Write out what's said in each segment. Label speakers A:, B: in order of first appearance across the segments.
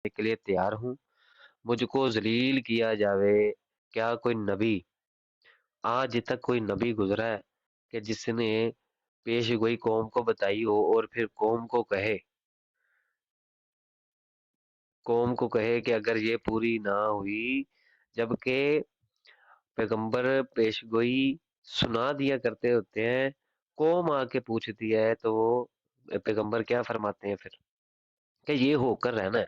A: کے لیے تیار ہوں، مجھ کو ذلیل کیا جاوے۔ کیا کوئی نبی، آج تک کوئی نبی گزرا ہے کہ جس نے پیش گوئی قوم کو بتائی ہو اور پھر قوم کو کہے کہ اگر یہ پوری نہ ہوئی، جبکہ پیغمبر پیش گوئی سنا دیا کرتے ہوتے ہیں، قوم آ کے پوچھتی ہے تو وہ پیغمبر کیا فرماتے ہیں پھر کہ یہ ہو کر رہنا ہے،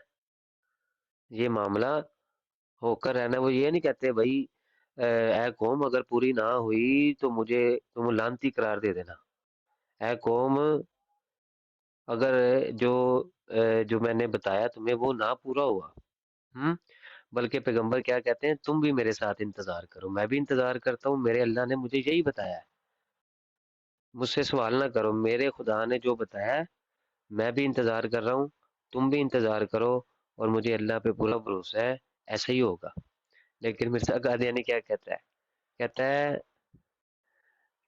A: یہ معاملہ ہو کر رہنا ہے۔ وہ یہ نہیں کہتے بھائی اے قوم اگر پوری نہ ہوئی تو مجھے تم لعنتی قرار دے دینا، اے قوم اگر جو جو میں نے بتایا تمہیں وہ نہ پورا ہوا، بلکہ پیغمبر کیا کہتے ہیں، تم بھی میرے ساتھ انتظار کرو، میں بھی انتظار کرتا ہوں، میرے اللہ نے مجھے یہی بتایا ہے، مجھ سے سوال نہ کرو، میرے خدا نے جو بتایا ہے میں بھی انتظار کر رہا ہوں، تم بھی انتظار کرو، اور مجھے اللہ پہ پورا بھروسہ ہے ایسا ہی ہوگا۔ لیکن مرزا قادیانی کیا کہتا ہے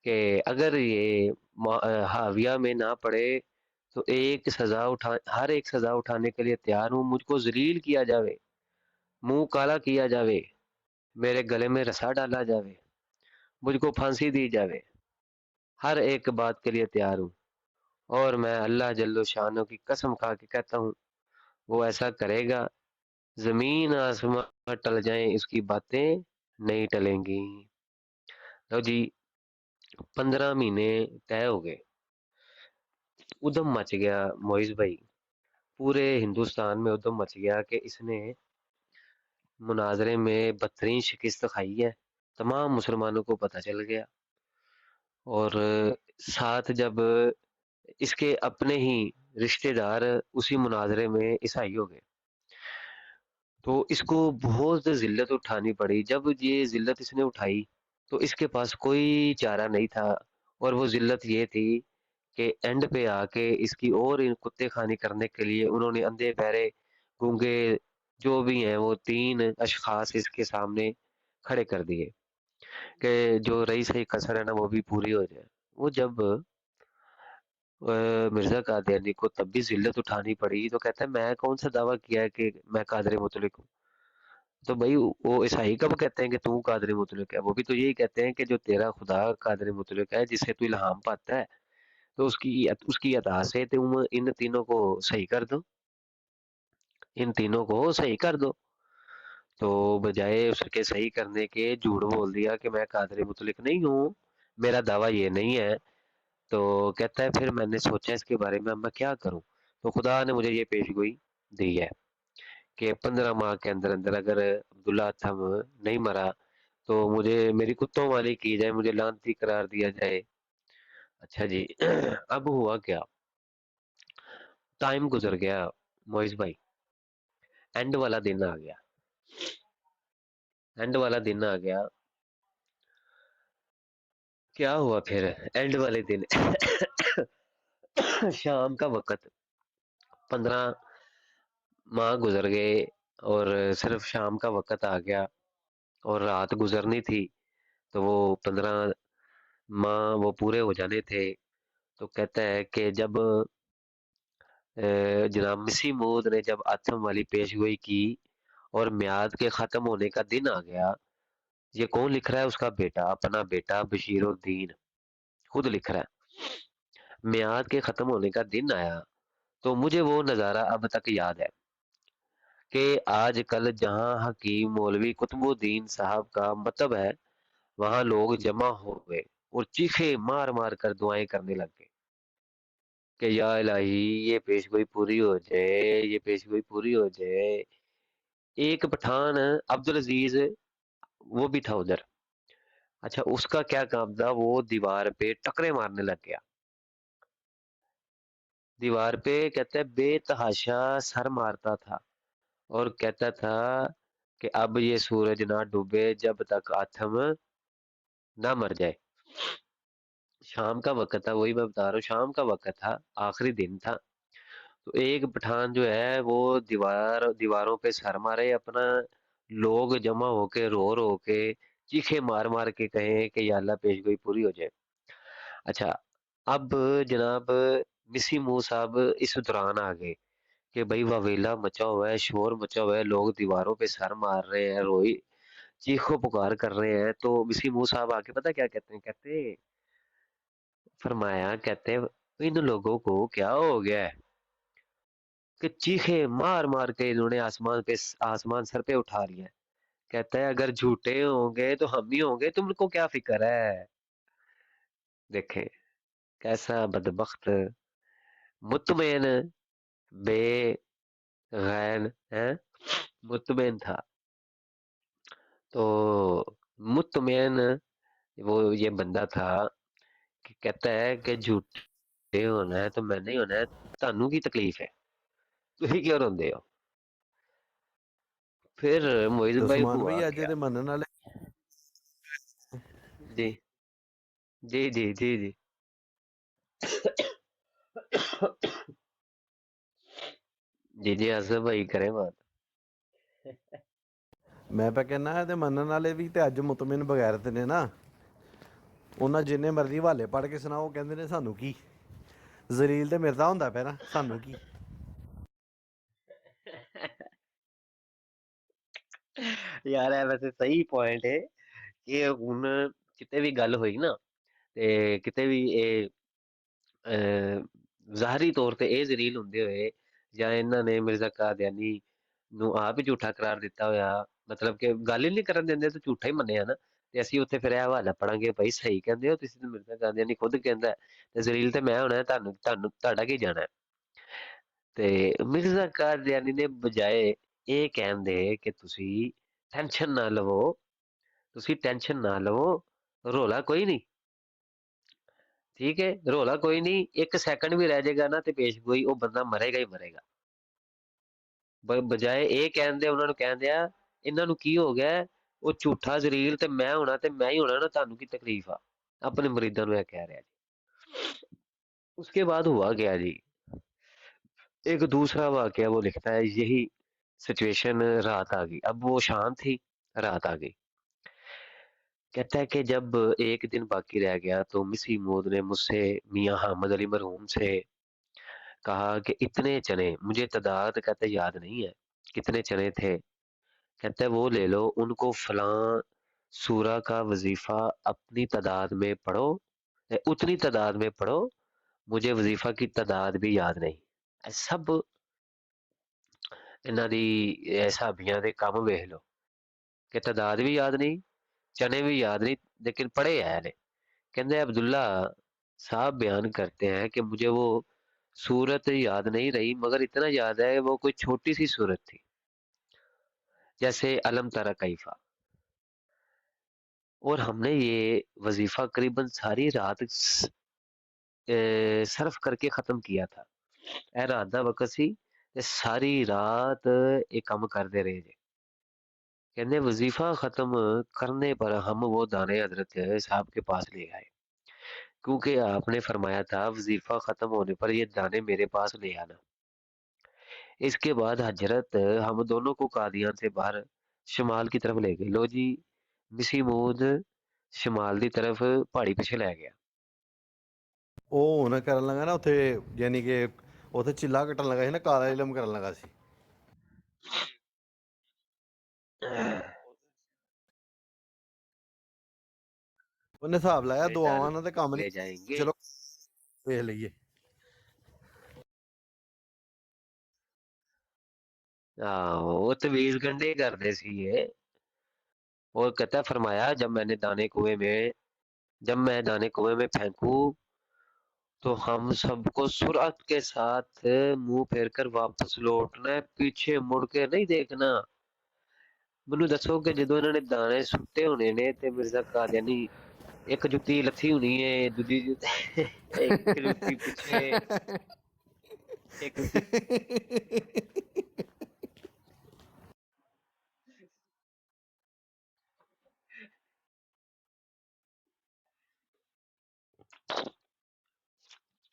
A: کہ اگر یہ حاویہ میں نہ پڑے تو ہر ایک سزا اٹھانے کے لیے تیار ہوں، مجھ کو ذلیل کیا جاوے، منہ کالا کیا جاوے، میرے گلے میں رسا ڈالا جاوے، مجھ کو پھانسی دی جاوے، ہر ایک بات کے لیے تیار ہوں، اور میں اللہ جل و شانہ کی قسم کھا کے کہتا ہوں وہ ایسا کرے گا، زمین آسمان ٹل جائیں اس کی باتیں نہیں ٹلیں گی۔ تو جی 15 مہینے طے ہو گئے، ادھم مچ گیا معیز بھائی، پورے ہندوستان میں ادھم مچ گیا کہ اس نے مناظرے میں بدترین شکست کھائی ہے، تمام مسلمانوں کو پتہ چل گیا، اور ساتھ جب اس کے اپنے ہی رشتہ دار اسی مناظرے میں عیسائی ہو گئے تو اس کو بہت ذلت اٹھانی پڑی۔ جب یہ ذلت اس نے اٹھائی تو اس کے پاس کوئی چارہ نہیں تھا، اور وہ ذلت یہ تھی کہ اینڈ پہ آ کے اس کی اور ان کتے خانی کرنے کے لیے انہوں نے اندھے بہرے گونگے جو بھی ہیں وہ 3 اشخاص اس کے سامنے کھڑے کر دیے کہ جو رئیس قصر ہے نا وہ بھی پوری ہو جائے۔ وہ جب مرزا قادیانی کو تب بھی ذلت اٹھانی پڑی تو کہتا ہے میں کون سا دعویٰ کیا ہے کہ میں قادر مطلق ہوں؟ تو بھائی وہ عیسائی کب کہتے ہیں کہ تو قادر مطلق ہے؟ وہ بھی تو یہی کہتے ہیں کہ جو تیرا خدا قادر مطلق ہے جس سے تو الہام پاتا ہے تو اس کی عطا سے تم ان تینوں کو صحیح کر دو، ان تینوں کو صحیح کر دو۔ تو بجائے اس کے صحیح کرنے کے جھوٹ بول دیا کہ میں قادر مطلق نہیں ہوں، میرا دعویٰ یہ نہیں ہے۔ تو کہتا ہے پھر میں نے سوچا اس کے بارے میں اب میں کیا کروں، تو خدا نے مجھے یہ پیش گوئی دی ہے کہ 15 ماہ کے اندر اندر اگر عبداللہ اتھم نہیں مرا تو مجھے میری کتوں والی کی جائے، مجھے لعنتی قرار دیا جائے۔ اچھا جی اب ہوا کیا، ٹائم گزر گیا معیز بھائی، اینڈ والا دن آ گیا، اینڈ والا دن آ گیا۔ کیا ہوا پھر اینڈ والے دن شام کا وقت، 15 ماہ گزر گئے اور صرف شام کا وقت آ گیا اور رات گزرنی تھی، تو وہ 15 ماہ وہ پورے ہو جانے تھے۔ تو کہتا ہے کہ جب جناب مسیح مود نے جب آتم والی پیش گوئی کی اور میعاد کے ختم ہونے کا دن آ گیا، یہ کون لکھ رہا ہے؟ اس کا بیٹا، اپنا بیٹا بشیر الدین خود لکھ رہا ہے، میعاد کے ختم ہونے کا دن آیا تو مجھے وہ نظارہ اب تک یاد ہے کہ آج کل جہاں حکیم مولوی قطب الدین صاحب کا مطلب ہے وہاں لوگ جمع ہو گئے اور چیخے مار مار کر دعائیں کرنے لگ گئے کہ یا الہی یہ پیش گوئی پوری ہو جائے، یہ پیش گوئی پوری ہو جائے۔ ایک پٹھان عبدالعزیز وہ بھی تھا ادھر، اچھا اس کا کیا کام تھا، وہ دیوار پہ ٹکرے مارنے لگ گیا، دیوار پہ کہتا ہے بے تحاشا سر مارتا تھا اور کہتا تھا کہ اب یہ سورج نہ ڈوبے جب تک آتم نہ مر جائے۔ شام کا وقت تھا، وہی میں بتا رہا ہوں، شام کا وقت تھا، آخری دن تھا، تو ایک پٹھان جو ہے وہ دیواروں پہ سر مارے اپنا، لوگ جمع ہو کے رو کے چیخے مار مار کے کہیں کہ یا اللہ پیش گوئی پوری ہو جائے۔ اچھا اب جناب مسی مو صاحب اس دوران آ گئے کہ بھائی واویلا مچا ہوا ہے، شور مچا ہوا ہے، لوگ دیواروں پہ سر مار رہے ہیں، روئی چیخو پکار کر رہے ہیں. تو مسی منہ صاحب آ کے پتہ کیا کہتے ہیں؟ کہتے ہیں ان لوگوں کو کیا ہو گیا ہے کہ چیخے مار مار کے انہوں نے آسمان سر پہ اٹھا لیا ہے. کہتا ہے اگر جھوٹے ہوں گے تو ہم ہی ہوں گے، تم کو کیا فکر ہے. دیکھیں کیسا بدبخت مطمئن بے غین ہے، مطمئن تھا. تو مطمئن وہ یہ بندہ تھا کہ کہتا ہے کہ جھوٹے ہونا ہے تو میں نہیں ہونا ہے، تانوں کی تکلیف ہے، تسی کیوں روندے ہو. پھر معیز بھائی
B: عثمان
A: ہوا
B: بھائی اج
A: کیا؟
B: دے منن والے
A: جی جی جی جی جی جی جی آصف بھائی کریں بات.
B: میں پہ کہنا ہے منن والے بھی تے اج مطمئن بغیرت نے نا. انہاں جننے مرضی حوالے پڑھ کے سناؤ کہندے نے سانو کی زلیل تے مرزا ہوندا پیا نا سانو کی.
A: یار ہے ویسے صحیح پوائنٹ ہے کہ ہن کتے بھی گل ہوئی نا تے کتے بھی ظاہری طور تے اے ذلیل ہوندے ہوئے یا انہاں نے مرزا قادیانی نو آپ ہی جھوٹا قرار دیتا ہویا، مطلب کہ گل ہی نہیں کرن دیندے تو جھوٹا ہی منیا نا. تے اسی اوتھے پھر اے حوالہ پڑھاں گے بھائی صحیح کہندے ہو تسی، تے مرزا قادیانی خود کہندا ہے تے ذلیل تے میں ہونا ہے، تہاڈا کی جانا ہے. تے مرزا قادیانی نے بجائے اے کہن دے کہ تسی ٹینشن نہ لو، رولا کوئی نہیں، ٹھیک ہے رولا کوئی نہیں، ایک سیکنڈ بھی رہ جائے گا نا تے پیش گوئی وہ بندہ مرے گا ہی مرے گا. بجائے اے کہن دے انہاں نو کہن دیا انہاں نو کی ہو گیا ہے، وہ جھوٹا ذلیل تے میں ہونا ہی ہونا نا، تانوں کی تکلیف آ. اپنے مریداں نو یہ کہہ رہا جی. اس کے بعد ہوا گیا جی ایک دوسرا واقعہ وہ لکھتا ہے یہی سچویشن رات آ گئی. اب وہ شام تھی، رات آ گئی. کہتا ہے کہ جب ایک دن باقی رہ گیا تو مسی مود نے مجھ سے میاں حامد علی مرحوم سے کہا کہ اتنے چنے، مجھے تعداد کہتے یاد نہیں ہے کتنے چنے تھے. کہتا ہے وہ لے لو، ان کو فلاں سورہ کا وظیفہ اپنی تعداد میں پڑھو، اتنی تعداد میں پڑھو، مجھے وظیفہ کی تعداد بھی یاد نہیں. سب انہاں دی صحابیاں دے کام ویکھ لو کہ تعداد بھی یاد نہیں، چنے بھی یاد نہیں، لیکن پڑھے ہے نے. کہندے عبداللہ صاحب بیان کرتے ہیں کہ مجھے وہ صورت یاد نہیں رہی، مگر اتنا یاد ہے وہ کوئی چھوٹی سی صورت تھی جیسے علم ترى کیفا. اور ہم نے یہ وظیفہ قریباً ساری رات صرف کر کے ختم کیا تھا. اے رات دا وقت سی تے ساری رات ایک کام کرتے رہے جے. کہنے وظیفہ ختم کرنے پر ہم وہ دانے حضرت صاحب کے پاس لے آئے، کیونکہ آپ نے فرمایا تھا وظیفہ ختم ہونے پر یہ دانے میرے پاس لے آنا. اس کے بعد حضرت ہم دونوں کو قادیان سے باہر شمال کی طرف لے گئے. لو جی مسی مود شمال دی طرف پہاڑی پیچھے لے گیا.
B: او ہن کرن لگا نا اوتھے، یعنی کہ اوتھے چلا کٹن لگا سی نا، کالا علم کرن لگا سی. انہیں حساب لایا دعاواں نال تے کام
A: لے
B: نہیں.
A: جائیں گے.
B: چلو ویکھ لئیے.
A: وہ تویز گنڈے کرتے سی یہ. اور کہتا ہے فرمایا جب میں دانے کنویں میں پھینکوں تو ہم سب کو سرعت کے ساتھ منہ پھیر کر واپس لوٹنا ہے، پیچھے مڑ کے نہیں دیکھنا. مینوں دسو کہ جدوں انہوں نے دانے سٹے ہونے نے تے مرزا قادیانی ایک جتی لتھی ہونی ہے، دوجی ایک جتی پیچھے ایک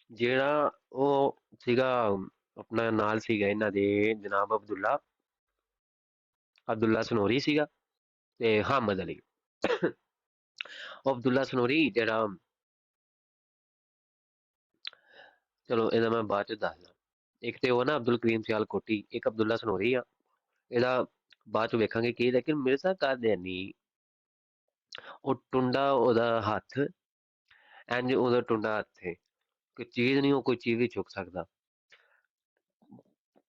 A: جیڑا او سیگا اپنا نال سیگا انہاں دے جناب عبداللہ سنوری سیگا تے حامد علی. عبداللہ سنوری جیڑا چلو یہ میں بعد چ دسدا. ਇੱਕ ਤੇ ਉਹ ਨਾ ਅਬਦੁਲ ਕਰੀਮ ਸਿਆਲਕੋਟੀ, ਇੱਕ ਅਬਦੁੱਲਾ ਸਨੋਰੀ ਆ। ਇਹਦਾ ਬਾਅਦ ਚ ਵੇਖਾਂਗੇ ਕੀ, ਲੇਕਿਨ ਮਿਰਜ਼ਾ ਕਾਦੀਆਨੀ ਉਹ ਟੁੰਡਾ ਉਹਦਾ ਹੱਥ, ਇੰਜ ਉਹਦਾ ਟੁੰਡਾ ਹੱਥ ਹੈ ਕਿ ਚੀਜ਼ ਨਹੀਂ ਉਹ ਕੋਈ ਚੀਜ਼ ਵੀ ਚੁੱਕ ਸਕਦਾ।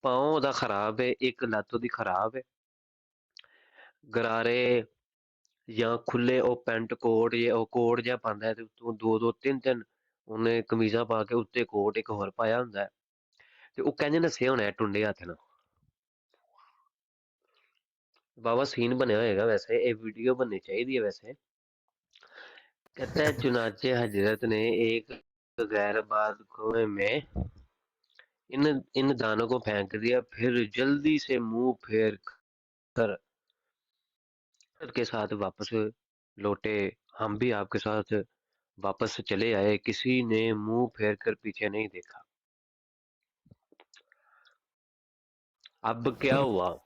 A: ਪਾਉ ਉਹਦਾ ਖਰਾਬ ਹੈ, ਇੱਕ ਲੱਤ ਉਹਦੀ ਖਰਾਬ ਹੈ, ਗਰਾਰੇ ਜਾਂ ਖੁੱਲੇ ਉਹ ਪੈਂਟ ਕੋਟ ਜਾਂ ਉਹ ਕੋਟ ਜਿਹਾ ਪਾਉਂਦਾ ਹੈ ਤੇ ਉੱਤੋਂ ਦੋ ਦੋ ਤਿੰਨ ਤਿੰਨ ਉਹਨੇ ਕਮੀਜ਼ਾਂ ਪਾ ਕੇ ਉੱਤੇ ਕੋਟ ਇੱਕ ਹੋਰ ਪਾਇਆ ਹੁੰਦਾ ਹੈ, ਤੇ ਉਹ ਕਹਿੰਦੇ ਨੱਸੇ ਹੋਣਾ ਟੁੰਡੇ ਹੱਥ ਨਾਲ। ਬਾਬਾ ਸੀਨ ਬਣਿਆ ਹੋਏਗਾ ਵੈਸੇ, ਇਹ ਵੀਡੀਓ बननी चाहिए है वैसे। कहता है चुनाचे हजरत ने एक गैरबाद कुएं में इन इन दानों को फेंक दिया, फिर जल्दी से मुंह फेर कर के साथ वापस लौटे। हम भी आपके साथ वापस चले आए, किसी ने मुंह फेर कर पीछे नहीं देखा। अब क्या हुआ,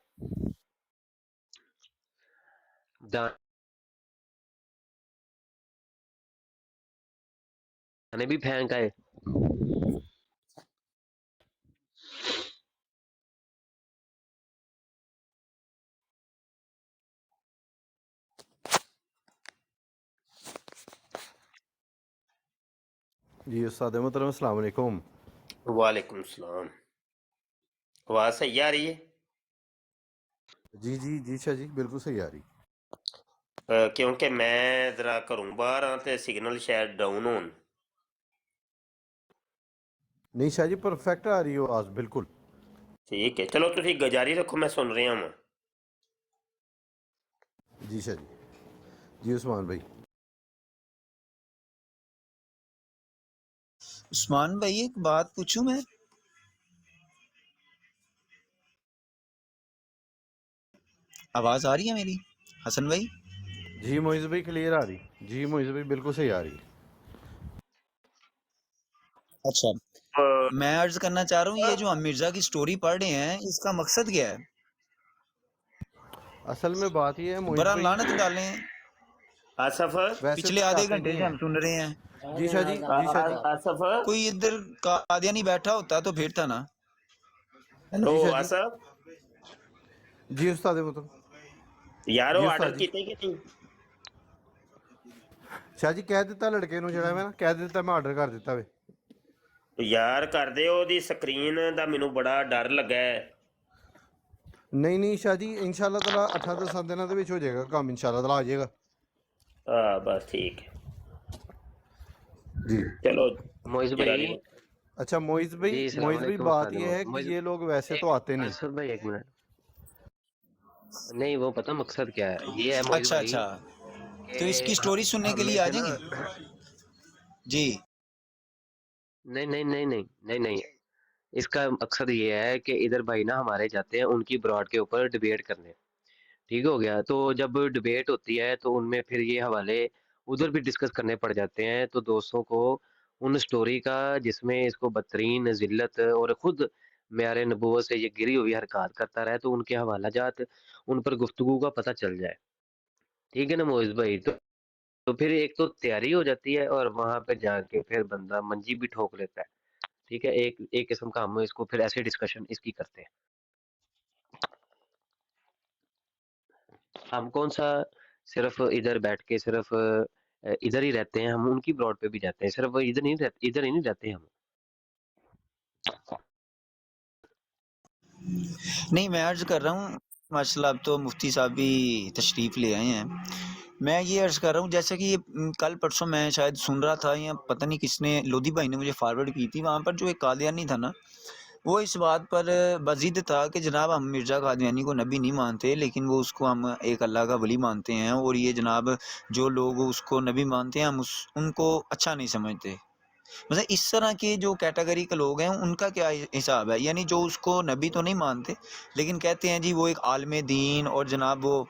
A: दाने भी फेंक आए।
B: जी उस्ताद मोहतरम अस्सलाम वालेकुम।
C: वालेकुम सलाम। आवाज़ सही आ रही है?
B: जी जी जी शाह जी बिल्कुल सही आ रही।
C: क्योंकि मैं ज़रा घरों बाहर हाँ तो सिग्नल शायद डाउन होन।
B: नहीं शाह जी परफेक्ट आ रही हो आवाज़ बिल्कुल।
C: ठीक है, चलो तुसी जारी रखो, मैं सुन रहा हूँ।
B: जी शाह जी उस्मान भाई।
D: उस्मान भाई एक बात पूछूं मैं? आवाज आ रही है मेरी हसन भाई?
B: जी मोइज़ भाई क्लियर आ रही, जी मोइज़ भाई बिल्कुल सही आ रही।
D: अच्छा,
C: अ,
D: मैं अर्ज करना चाह रहा हूँ ये जो हम मिर्जा की स्टोरी पढ़ रहे हैं इसका मकसद क्या है?
B: असल में बात ये है मोइज़
D: बड़ा
B: भाई,
D: लानत डालें,
C: आसफ
B: वैसे
D: पिछले
B: तो
D: आधे
B: आते
D: घंटे
B: नहीं
D: से
B: है।
D: हम सुन रहे हैं।
B: जी शाह जी जी शाह जी।
C: आसफ,
D: कोई इधर कादियानी बैठा होता तो फिर था ना।
C: हेलो
B: जी शाह जी
C: आसफ,
B: जी उस्ताद मोहतरम
C: यार वो
B: जी
C: आर्डर
B: उस्ताद जी।
C: किए कि नहीं?
B: शाह जी कह दिता लड़के ਨੂੰ ਜਿਹੜਾ ਮੈਂ ਨਾ ਕਹਿ ਦਿੱਤਾ, ਮੈਂ ਆਰਡਰ ਕਰ ਦਿੱਤਾ ਵੇ।
C: यार कर दे, ਉਹਦੀ ਸਕਰੀਨ ਦਾ ਮੈਨੂੰ ਬੜਾ ਡਰ ਲੱਗਾ ਹੈ।
B: नहीं नहीं शाह जी इंशाल्लाह ताला 8-10 दिनों ਦੇ ਵਿੱਚ ਹੋ ਜਾਏਗਾ ਕੰਮ, इंशाल्लाह ताला आ जाएगा।
C: हाँ बस ठीक है,
B: जी
C: चलो
A: मोइज
C: जारी
A: भाई,
C: रखो।
B: अच्छा मोइज़
A: जी
B: भाई
A: सलामकुम
B: बात
A: उस्ताद
B: ये है कि
A: मोइज।
B: ये लोग वैसे तो
A: एक
B: आते नहीं।
A: असद भाई, एक मिनट। नहीं, वो पता मकसद क्या है, ये है मोइज
D: अच्छा
A: भाई
D: अच्छा,
A: कि
D: तो इसकी स्टोरी सुनने के लिए
A: हमें
D: आ
A: से ना,
D: जाएंगे जी।
A: नहीं नहीं नहीं नहीं नहीं नहीं, इसका मकसद ये है कि इधर भाई ना हमारे जाते हैं उनकी ब्रॉड के ऊपर डिबेट करने। ठीक हो गया, तो जब डिबेट होती है तो उनमें फिर ये हवाले उधर भी डिस्कस करने पड़ जाते हैं, तो दोस्तों को उन स्टोरी का जिसमें इसको बदतरीन जिल्लत और खुद म्यारे नबूवत से ये गिरी हुई हरकत करता रहे, तो उनके हवाला जात उन पर गुफ्तगू का पता चल जाए। ठीक है ना मोइज भाई? तो फिर एक तो तैयारी हो जाती है और वहां पे जाके फिर बंदा मंजी भी ठोक लेता है। ठीक है, एक एक किस्म का हम इसको फिर ऐसे डिस्कशन इसकी करते हैं। हम कौन सा सिर्फ इधर बैठ के सिर्फ इधर ही रहते हैं, हम उनकी ब्रॉड पे भी जाते हैं, सिर्फ इधर नहीं रहते, इधर ही नहीं रहते हम।
D: नहीं मैं अर्ज कर रहा हूँ माशाल्लाह, अब तो मुफ्ती साहब भी तशरीफ़ ले आए हैं। मैं ये अर्ज़ कर रहा हूँ जैसे कि ये कल परसों मैं शायद सुन रहा था या पता नहीं किसने, लोधी भाई ने मुझे फॉरवर्ड की थी, वहाँ पर जो एक कादियानी था ना वो इस बात पर बज़िद था कि जनाब हम मिर्ज़ा कादियानी को नबी नहीं मानते, लेकिन वो उसको हम एक अल्लाह का वली मानते हैं, और ये जनाब जो लोग उसको नबी मानते हैं हम उनको अच्छा नहीं समझते। मतलब इस तरह के जो कैटेगरी के लोग हैं उनका क्या हिसाब है? यानी जो उसको नबी तो नहीं मानते लेकिन कहते हैं जी वो एक आलिम दीन और जनाब वो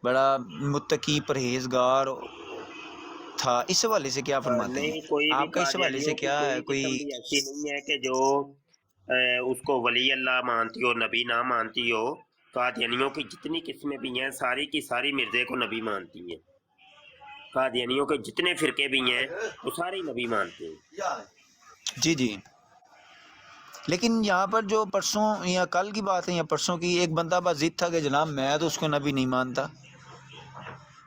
D: बड़ा मुत्तकी परहेजगार था, इस हवाले से क्या फरमाते हैं?
C: नहीं, कोई भी
D: आपका इस हवाले से
C: कादियानियों की
D: क्या है?
C: कोई
D: कोई
C: किस्म भी ऐसी नहीं है कि जो उसको वली अल्लाह मानती हो, नबी ना मानती हो। कादियानियों की जितनी किस्में भी हैं सारी की सारी मिर्जे को नबी मानती हैं। कादियानियों के जितने फिरके भी हैं वो सारे नबी मानते हैं।
D: जी जी لیکن یہاں پر جو پرسوں یا کل کی بات ہے یا پرسوں کی، ایک بندہ بس ضد تھا کہ جناب میں تو اس کو نبی نہیں مانتا،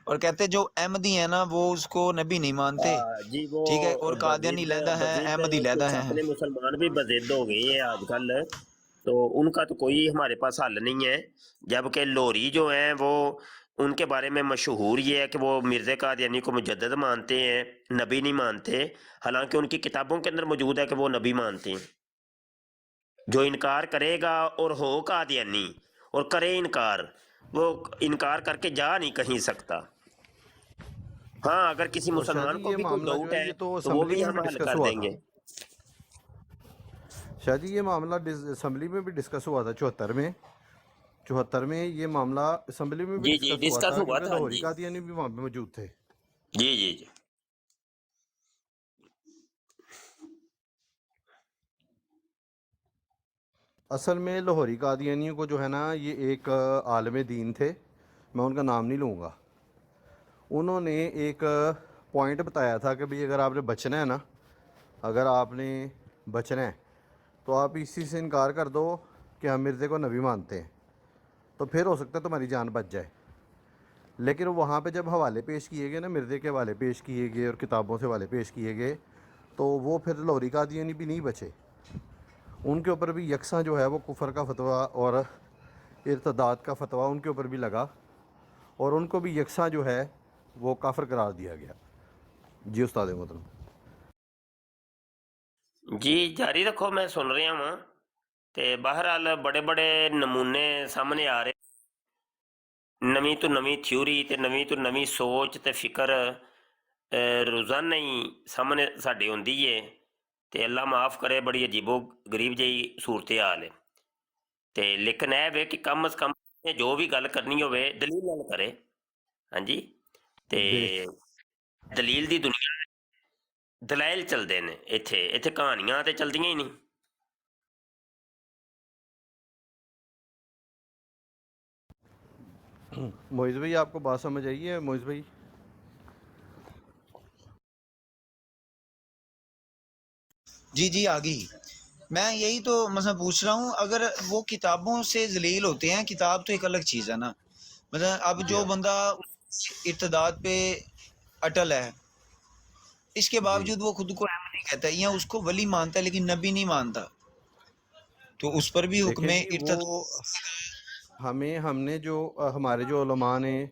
D: اور کہتے جو احمدی ہیں نا وہ اس کو نبی نہیں مانتے،
C: جی وہ
D: ٹھیک ہے، اور قادیانی
C: بزد
D: علیحدہ ہیں،
C: بزد
D: احمدی علیحدہ
C: کچھ
D: ہیں۔
C: اپنے مسلمان بھی بزد ہو گئے ہیں آج کل، تو ان کا تو کوئی ہمارے پاس حل نہیں ہے، جبکہ لوری جو ہیں وہ ان کے بارے میں مشہور یہ ہے کہ وہ مرزا قادیانی کو مجدد مانتے ہیں، نبی نہیں مانتے، حالانکہ ان کی کتابوں کے اندر موجود ہے کہ وہ نبی مانتے ہیں۔ جو انکار کرے گا اور ہو قادیانی اور کرے انکار، وہ انکار کر کے جا نہیں کہیں سکتا۔ ہاں اگر کسی
B: تو شاہ جی
C: مسلمان کو
B: یہ
C: بھی کوئی
B: معاملہ جو
C: ڈاؤٹ
B: ہے
C: ہے
B: یہ تو
C: تو وہ
B: اسمبلی
C: بھی
B: میں
C: ہم
B: بھی
C: حل
B: ڈسکس
C: کر
B: ہوا
C: دیں
B: تھا،
C: گے۔
B: شاہ جی یہ معاملہ اسمبلی میں بھی ڈسکس ہوا تھا 74 میں یہ معاملہ اسمبلی میں بھی
C: جی جی
B: ڈسکس ہوا
C: ڈسکس
B: تھا،
C: ہوا
B: کیونکہ
C: تھا
B: لاہوری
C: جی
B: قادیانی بھی وہاں پہ موجود تھے۔
C: جی جی جی
B: اصل میں لاہوری قادیانیوں کو جو ہے نا یہ ایک عالم دین تھے، میں ان کا نام نہیں لوں گا، انہوں نے ایک پوائنٹ بتایا تھا کہ بھئی اگر آپ نے بچنا ہے نا، اگر آپ نے بچنا ہے تو آپ اسی سے انکار کر دو کہ ہم مرزے کو نبی مانتے ہیں، تو پھر ہو سکتا ہے تمہاری جان بچ جائے۔ لیکن وہاں پہ جب حوالے پیش کیے گئے نا، مرزے کے حوالے پیش کیے گئے اور کتابوں سے حوالے پیش کیے گئے، تو وہ پھر لاہوری قادیانی بھی نہیں بچے، ان کے اوپر بھی یکساں جو ہے وہ کفر کا فتویٰ اور ارتداد کا فتویٰ ان کے اوپر بھی لگا، اور ان کو بھی یکساں جو ہے وہ کافر قرار دیا گیا۔ جی استاد محترم۔
C: جی جاری رکھو، میں سن رہا ہوں، تے بہرحال بڑے بڑے نمونے سامنے آ رہے، نویں تو نویں تھیوری تے نویں تو نویں سوچ تے فکر روزانہ ہی سامنے ساڈے ہوندی ہے، تے اللہ معاف کرے بڑی عجیب و غریب جہی صورتحال ہے، تے لیکن اے وے کہ کم از کم جو بھی گل کرنی ہوئے دلیل نال کرے۔ ہاں جی، تے دلیل دی دنیا دلائل چلتے ہیں، اتنے کہانیاں تے چلدیاں ہی نہیں۔
B: معیز بھائی آپ کو بات سمجھ آئی ہے؟ معیز بھائی
D: جی جی آگئی، میں یہی تو مثلا پوچھ رہا ہوں، اگر وہ کتابوں سے ذلیل ہوتے ہیں، کتاب تو ایک الگ چیز ہے نا، مثلا اب
B: جی
D: جو
B: ہاں
D: بندہ ارتداد پہ اٹل ہے، اس کے
B: جی
D: باوجود وہ خود کو احمدی کہتا ہے یا اس کو ولی مانتا ہے لیکن نبی نہیں مانتا، تو اس پر بھی حکم
B: دیکھیں جی وہ
D: ارتداد۔
B: ہم نے جو ہمارے جو علماء نے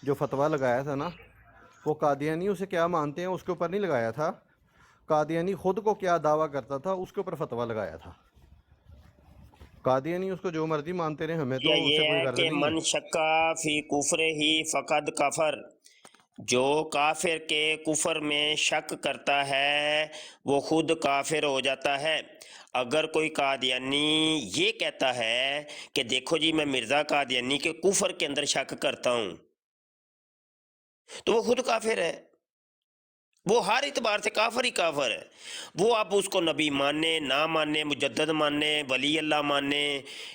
B: جو فتویٰ لگایا تھا نا، وہ قادیانی اسے کیا مانتے ہیں اس کے اوپر نہیں لگایا تھا، قادیانی خود کو کیا دعویٰ کرتا تھا اس کے اوپر فتویٰ لگایا تھا۔ قادیانی اس کو جو مرضی مانتے رہے، ہمیں تو اس سے
C: یہ
B: کوئی
C: ہے
B: غرض
C: کہ
B: نہیں ہے۔
C: من شکا فی کفر ہی فقد کفر، جو کافر کے کفر میں شک کرتا ہے وہ خود کافر ہو جاتا ہے۔ اگر کوئی قادیانی یہ کہتا ہے کہ دیکھو جی میں مرزا قادیانی کے کفر کے اندر شک کرتا ہوں، تو وہ خود کافر ہے، وہ ہر اعتبار سے کافر ہی کافر ہے۔ وہ آپ اس کو نبی مانے نہ مانے، مجدد مانے، ولی اللہ مانے،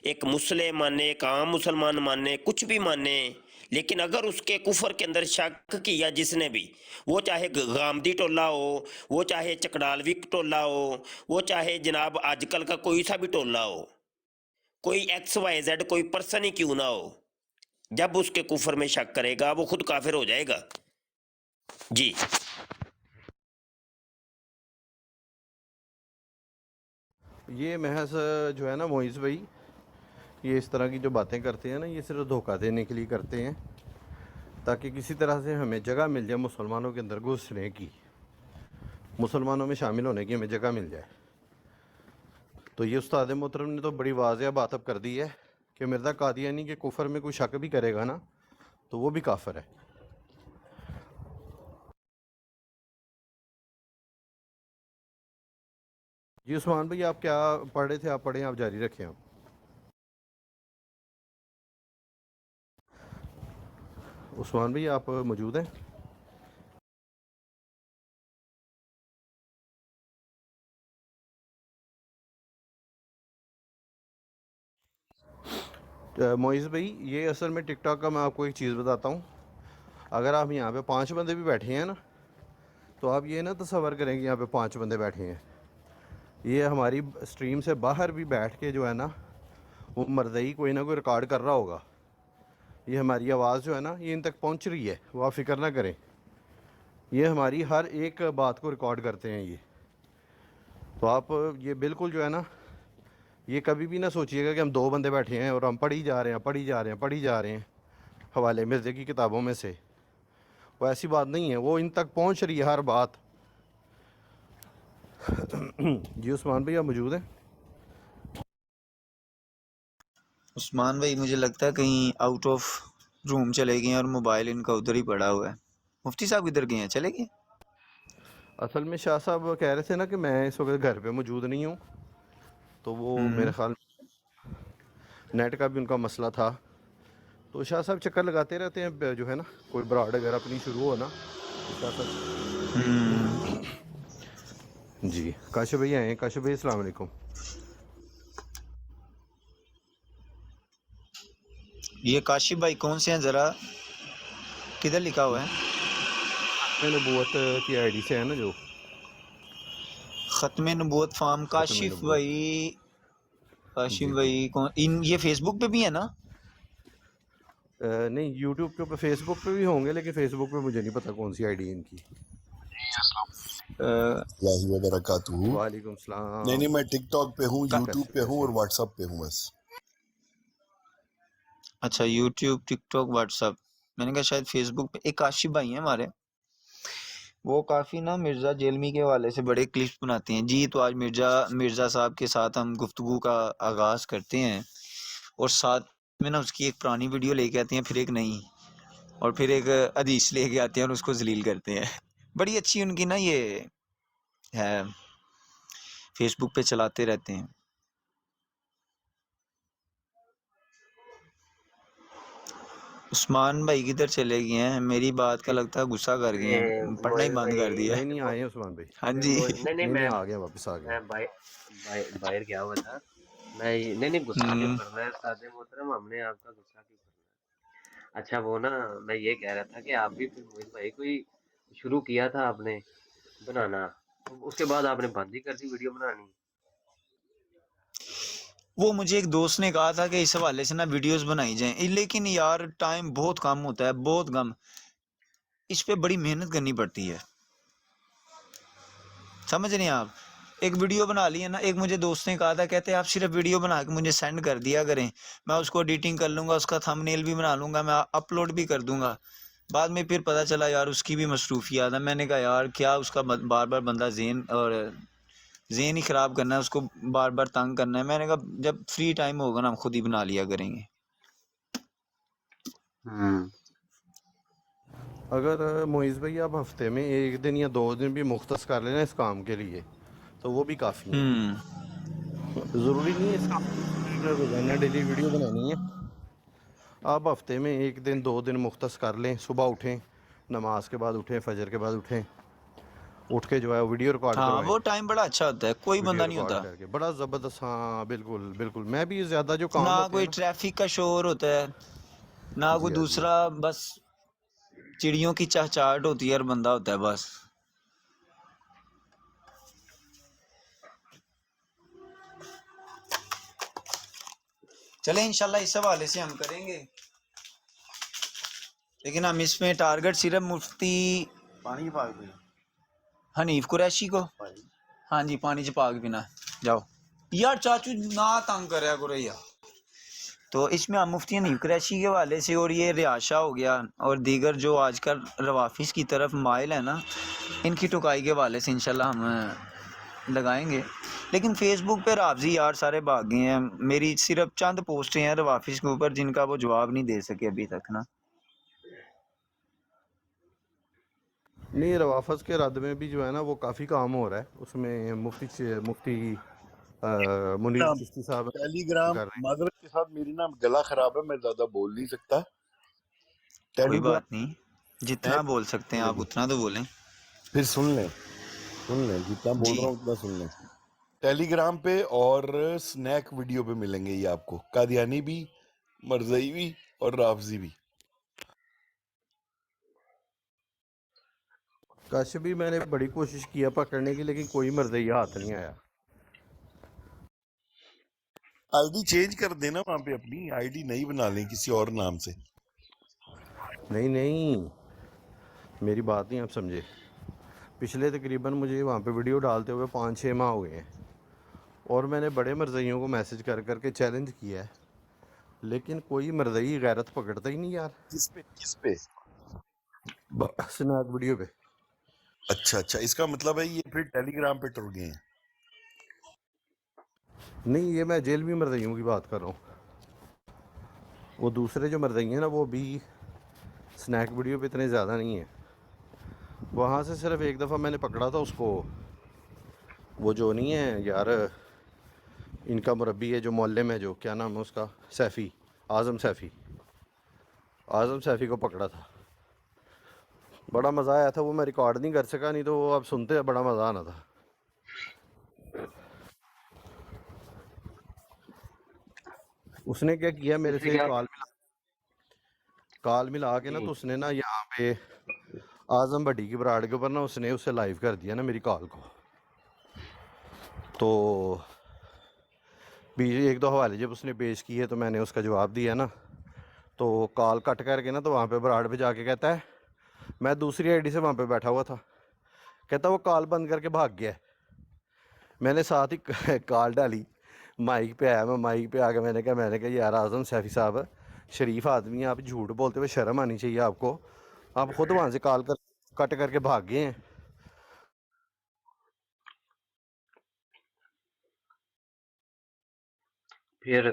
C: ایک مسلم مانے، ایک عام مسلمان مانے، کچھ بھی مانے، لیکن اگر اس کے کفر کے اندر شک کیا جس نے بھی، وہ چاہے غامدی ٹولہ ہو، وہ چاہے چکڑالوی ٹولہ ہو، وہ چاہے جناب آج کل کا کوئی سا بھی ٹولہ ہو، کوئی ایکس وائی زیڈ کوئی پرسن ہی کیوں نہ ہو، جب اس کے کفر میں شک کرے گا وہ خود کافر ہو جائے گا۔ جی
B: یہ محض جو ہے نا معیز بھائی، یہ اس طرح کی جو باتیں کرتے ہیں نا، یہ صرف دھوکہ دینے کے لیے کرتے ہیں، تاکہ کسی طرح سے ہمیں جگہ مل جائے مسلمانوں کے اندر گھسنے کی، مسلمانوں میں شامل ہونے کی ہمیں جگہ مل جائے۔ تو یہ استاد محترم نے تو بڑی واضح بات اب کر دی ہے کہ مرزا قادیانی کے کفر میں کوئی شک بھی کرے گا نا تو وہ بھی کافر ہے۔ جی عثمان بھائی آپ کیا پڑھ رہے تھے؟ آپ پڑھیں، آپ جاری رکھیں۔ آپ عثمان بھائی آپ موجود ہیں؟ معیز بھائی یہ اصل میں ٹک ٹاک کا میں آپ کو ایک چیز بتاتا ہوں، اگر آپ یہاں پہ 5 بندے بھی بیٹھے ہیں نا، تو آپ یہ نہ تصور کریں کہ یہاں پہ 5 بندے بیٹھے ہیں، یہ ہماری اسٹریم سے باہر بھی بیٹھ کے جو ہے نا وہ مرضی کوئی نہ کوئی ریکارڈ کر رہا ہوگا. یہ ہماری آواز جو ہے نا یہ ان تک پہنچ رہی ہے, وہ آپ فکر نہ کریں. یہ ہماری ہر ایک بات کو ریکارڈ کرتے ہیں یہ. تو آپ یہ بالکل جو ہے نا یہ کبھی بھی نہ سوچیے گا کہ ہم 2 بندے بیٹھے ہیں اور ہم پڑھی جا رہے ہیں حوالے مرزے کی کتابوں میں سے. وہ ایسی بات نہیں ہے, وہ ان تک پہنچ رہی ہے ہر بات. جی عثمان بھائی آپ موجود ہیں؟
D: عثمان بھائی مجھے لگتا ہے کہیں آؤٹ آف روم چلے گئے ہیں اور موبائل ان کا ادھر ہی پڑا ہوا ہے. مفتی صاحب ادھر گئے ہیں, چلے گئے؟
B: اصل میں شاہ صاحب کہہ رہے تھے نا کہ میں اس وقت گھر پہ موجود نہیں ہوں, تو وہ میرے خیال نیٹ کا بھی ان کا مسئلہ تھا. تو شاہ صاحب چکر لگاتے رہتے ہیں جو ہے نا, کوئی براڈ اگر اپنی شروع ہو نا شاہ صاحب. جی کاشف بھائی آئے ہیں. کاشف بھائی السلام علیکم.
D: یہ کاشف بھائی کون سے ہیں, ذرا کدھر لکھا ہوا ہے؟
B: میں نبوت کی آئی ڈی سے ہے نا جو
D: ختم نبوت فارم.
B: ختم
D: کاشف
B: نبوت.
D: بھائی
B: جی جی
D: کون یہ فیس بک پہ بھی ہے نا؟
B: نہیں یوٹیوب کے اوپر, فیس بک پہ بھی ہوں گے, لیکن فیس بک پہ مجھے نہیں پتا کون سی آئی ڈی ان کی.
E: اللہ وبرکاتہ.
B: وعلیکم
E: نہیں
B: السلام.
E: میں ٹک ٹاک پہ ہوں, یوٹیوب پہ ہوں
B: کیسے
E: اور
B: ہیں؟
E: واٹس ایپ پہ ہوں بس.
D: اچھا یوٹیوب, ٹک ٹاک, واٹس ایپ. میں نے کہا شاید فیس بک پہ. ایک کاشف بھائی ہیں ہمارے, وہ کافی نا مرزا جیلمی کے حوالے سے بڑے کلپس بناتے ہیں. جی تو آج مرزا صاحب کے ساتھ ہم گفتگو کا آغاز کرتے ہیں, اور ساتھ میں نا اس کی ایک پرانی ویڈیو لے کے آتے ہیں, پھر ایک نئی, اور پھر ایک حدیث لے کے آتے ہیں اور اس کو ذلیل کرتے ہیں. بڑی اچھی ان کی نا یہ ہے, فیس بک پہ چلاتے رہتے ہیں. عثمان بھائی کدھر چلے گئے ہیں؟ میری بات کا لگتا ہے غصہ کر گئے ہیں, پڑھنا ہی
A: موئز
D: بند کر دیا.
A: بھائی
B: نہیں نہیں آئے ہیں عثمان بھائی.
D: ہاں جی.
A: نہیں
B: نہیں
A: میں
B: نہیں آ گیا, واپس آ گیا.
A: میں باہر گیا ہوا تھا. نہیں غصہ کیوں
D: ہم،
A: کرنا ہے سادے محترم, ہم نے آپ کا غصہ کیوں کرنا ہے. اچھا وہ نا میں یہ کہہ رہا تھا کہ آپ بھی پھر موئز بھائی کوئی شروع کیا تھا آپ نے بنانا, تو اس کے بعد آپ نے بند ہی کر دی ویڈیو بنانی.
D: وہ مجھے ایک دوست نے کہا تھا کہ اس حوالے سے نا ویڈیوز بنائی جائیں, لیکن یار ٹائم بہت کم ہوتا ہے, بہت کم. اس پہ بڑی محنت کرنی پڑتی ہے, سمجھ نہیں آپ. ایک ویڈیو بنا لی ہے نا, ایک مجھے دوست نے کہا تھا, کہتے آپ صرف ویڈیو بنا کے مجھے سینڈ کر دیا کریں, میں اس کو ایڈیٹنگ کر لوں گا, اس کا تھم نیل بھی بنا لوں گا, میں اپلوڈ بھی کر دوں گا. بعد میں پھر پتہ چلا یار اس کی بھی مصروفیات ہے. میں نے کہا یار کیا اس کا بار بار بندہ ذہن ہی خراب کرنا ہے, اس کو بار بار تنگ کرنا ہے. میں نے کہا جب فری ٹائم ہوگا نا ہم خود ہی بنا لیا کریں گے.
B: اگر معیز بھائی آپ ہفتے میں 1 دن یا 2 دن بھی مختص کر لینا اس کام کے لیے تو وہ بھی کافی ہیں. ضروری نہیں ہے اس کام کے لیے روزانہ ڈیلی ویڈیو بنانی ہے. آپ ہفتے میں 1 دن 2 دن مختص کر لیں. صبح اٹھیں, نماز کے بعد اٹھیں, فجر کے بعد اٹھیں, اٹھ کے جو ہے ویڈیو ریکارڈ
D: ہاں
B: کروائیں.
D: وہ ٹائم بڑا اچھا ہوتا ہے, کوئی
B: ویڈیو
D: بندہ نہیں
B: ریکارڈ
D: ہوتا,
B: کر کے بڑا زبردست. ہاں بالکل بالکل. میں بھی زیادہ جو
D: نہ
B: کام ہوتے ہیں
D: کوئی
B: نا.
D: ٹریفک کا شور ہوتا ہے, نہ کوئی
B: جی ہاں جی.
D: دوسرا, بس چڑیوں کی چہچہاٹ ہوتی ہے, اور بندہ ہوتا ہے بس. چلیں انشاءاللہ اس حوالے سے ہم کریں گے, لیکن ہم اس میں ٹارگٹ صرف مفتی
B: پانی پاک بھی
D: حنیف قریشی کو. ہاں جی پانی چ پاک پینا, جاؤ یار چاچو نہ تنگ کریا کرو یار. تو اس میں ہم مفتی حنیف قریشی کے حوالے سے, اور یہ رہاشہ ہو گیا, اور دیگر جو آج کل روافظ کی طرف مائل ہے نا, ان کی ٹکائی کے حوالے سے انشاءاللہ ہم لگائیں گے. لیکن فیس بک پہ رافضی یار سارے بھاگ گئے ہیں. میری صرف چند پوسٹیں ہیں روافظ کے اوپر جن کا وہ جواب نہیں دے سکے ابھی تک نا.
B: نہیں, روافظ کے رد میں بھی جو ہے نا وہ کافی کام ہو رہا ہے. اس میں مفتی منیر
E: نا
B: چشتی صاحب
E: ٹیلی گرام
B: کر رہے ہیں.
E: معذرت کے ساتھ, میری نا گلا خراب ہے, میں زیادہ بول نہیں سکتا.
D: کوئی
E: ٹیلی گرام
D: بات نہیں,
E: میں
D: جتنا بول سکتے ہیں
E: سن
D: آپ
E: لیں,
D: اتنا تو بولیں.
E: پھر سن لیں جتنا بول
D: جی
E: رہا ہوں اتنا سن لیں. ٹیلی گرام پہ اور سنیک ویڈیو پہ ملیں گے یہ آپ کو, قادیانی بھی, مرزئی بھی, اور رافضی بھی.
B: کاشف بھی میں نے بڑی کوشش کیا پکڑنے کی, لیکن کوئی مرضی ہاتھ نہیں آیا.
E: आईडी चेंज कर देना वहां पे, अपनी आईडी नहीं बना लें किसी और नाम से।
B: नहीं नहीं, मेरी बात नहीं आप समझे। पिछले तकरीबन मुझे वहाँ पे वीडियो डालते हुए 5-6 माह हो गए हैं, और मैंने बड़े मरज़इयों को मैसेज कर करके चैलेंज किया है, लेकिन कोई मरज़ई गैरत पकड़ता ही नहीं यार।
E: किस पे?
B: स्नैप वीडियो पे।
E: अच्छा, इसका मतलब है ये फिर टेलीग्राम पे टुर गए हैं।
B: नहीं, ये मैं जेल भी मरज़इयों की बात कर रहा हूँ। वो दूसरे जो मरज़ई हैं ना, वो भी स्नैक वीडियो पे इतने ज़्यादा नहीं है। वहाँ से सिर्फ एक दफ़ा मैंने पकड़ा था उसको, वो जो नहीं है यार, इनका मुरब्बी है जो मोहल्ले में, जो क्या नाम है उसका, सैफ़ी, आज़म सैफ़ी को पकड़ा था। बड़ा मज़ा आया था। वो मैं रिकॉर्ड नहीं कर सका, नहीं तो वो आप सुनते बड़ा मज़ा आना था। उसने क्या किया, मेरे
A: उसने
B: से
A: क्या?
B: कॉल मिला के ना,
A: जी।
B: तो उसने ना यहाँ पे आज़म भट्टी की ब्राड के ऊपर ना उसने उसे लाइव कर दिया ना मेरी कॉल को। तो भी एक दो हवाले जब उसने पेश किए तो मैंने उसका जवाब दिया ना, तो कॉल कट करके ना, तो वहाँ पे ब्राड पे जाके कहता है, मैं दूसरी आईडी से वहाँ पे बैठा हुआ था, कहता वो कॉल बंद करके भाग गया है। मैंने साथ ही कॉल डाली, माइक पे आया, मैं माइक पे आके मैंने कहा यार आज़म सैफ़ी साहब, शरीफ आदमी हैं आप, झूठ बोलते हुए शर्म आनी चाहिए आपको, आप ख़ुद वहाँ से कॉल कर कट करके भाग गए हैं।
A: फिर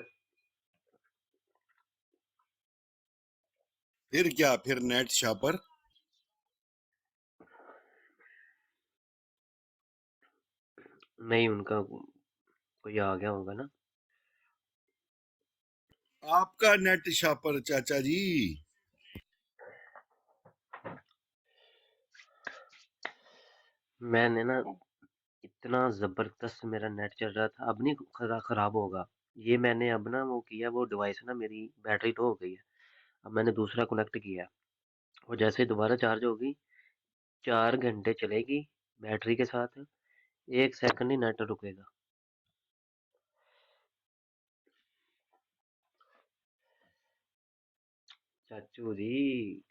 E: फिर क्या, फिर नेट शापर?
A: नहीं, उनका कोई आ गया होगा ना।
E: आपका नेट शापर चाचा जी।
A: मैंने ना इतना जबरदस्त मेरा नेट चल रहा था, अब नहीं खराब होगा। ये मैंने अब ना वो किया, वो डिवाइस ना मेरी बैटरी लो हो गई है। अब मैंने दूसरा कनेक्ट किया, और जैसे ही दोबारा चार्ज होगी 4 घंटे चलेगी बैटरी के साथ, 1 सेकंड ही नेट रुकेगा। चाचू जी,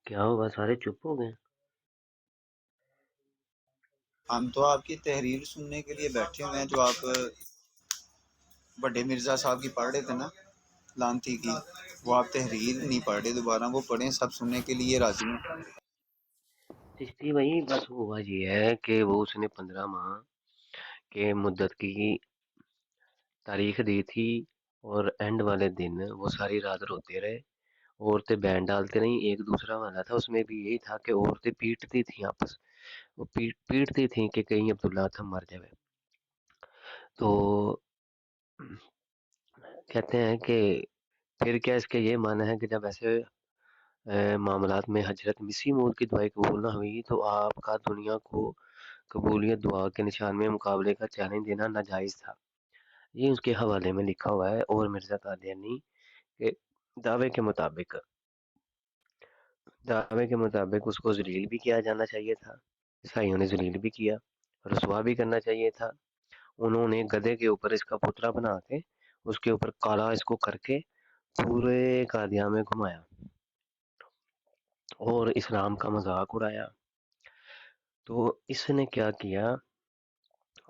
A: क्या हुआ, सारे चुप हो गए?
D: हम तो आपकी तहरीर सुनने के लिए बैठे हुए हैं, जो आप बड़े मिर्ज़ा साहब की पढ़ रहे थे ना, लांती की। वो आप तहरीर नहीं पढ़ रहे, दोबारा वो पढ़ें, सब सुनने के लिए राजी हैं।
A: चिश्ती भाई, बस हुआ ये है कि वो उसने 15 माह के मुद्दत की तारीख दी थी, और एंड वाले दिन वो सारी रात रोते रहे। औरतें बैन डालते रहीं। एक दूसरा वाला था, उसमें भी यही था कि औरतें पीटती थी आपस, वो पीटती थी कि कहीं अब्दुल्ला था मर जाए। तो कहते हैं कि फिर क्या इसके ये माना है कि जब ऐसे मामलात में हजरत मसीह मौद की दुआएं कबूल ना हुई, तो आपका दुनिया को कबूलियत दुआ के निशान में मुकाबले का चैलेंज देना नाजायज़ था। ये उसके हवाले में लिखा हुआ है। और मिर्ज़ा कादियानी के दावे के मुताबिक उसको ज़लील भी किया जाना चाहिए था। ईसाइयों ने ज़लील भी किया, रुसवा भी करना चाहिए था। उन्होंने गधे के ऊपर इसका पुतला बना के उसके ऊपर काला इसको करके पूरे कादिया में घुमाया और इस्लाम का मजाक उड़ाया। तो इसने क्या किया,